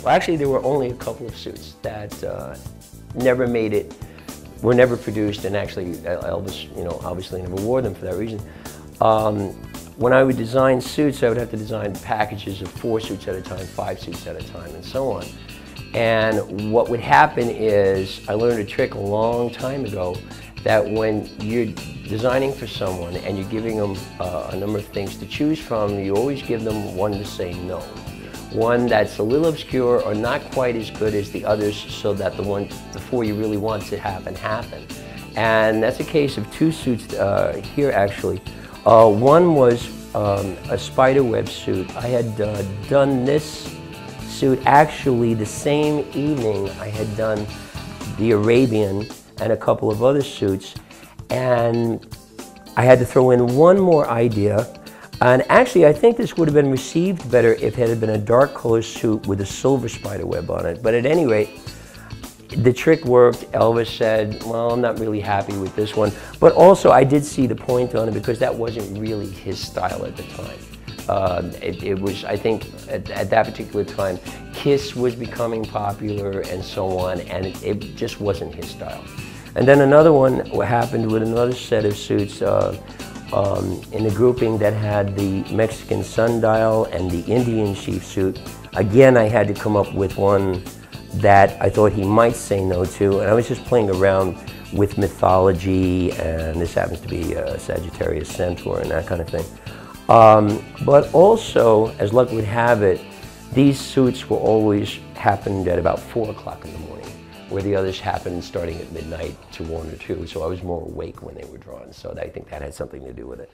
Well, actually, there were only a couple of suits that never made it, were never produced, and actually Elvis, obviously never wore them for that reason. When I would design suits, I would have to design packages of 4 suits at a time, 5 suits at a time, and so on. And what would happen is, I learned a trick a long time ago, that when you're designing for someone and you're giving them a number of things to choose from, you always give them one to say no. One that's a little obscure or not quite as good as the others, so that the 4 you really want to happen. And that's a case of 2 suits here actually. One was a spiderweb suit. I had done this suit actually the same evening I had done the Arabian and a couple of other suits, and I had to throw in one more idea. And actually, I think this would have been received better if it had been a dark color suit with a silver spiderweb on it. But at any rate, the trick worked. Elvis said, well, I'm not really happy with this one. But also, I did see the point on it, because that wasn't really his style at the time. It was, I think, at that particular time, Kiss was becoming popular and so on, and it just wasn't his style. And then another one happened with another set of suits in the grouping that had the Mexican sundial and the Indian chief suit. Again, I had to come up with one that I thought he might say no to, and I was just playing around with mythology, and this happens to be a Sagittarius centaur and that kind of thing. But also, as luck would have it, these suits were always happened at about 4 o'clock in the morning, where the others happened starting at midnight to 1 or 2, so I was more awake when they were drawn, so I think that had something to do with it.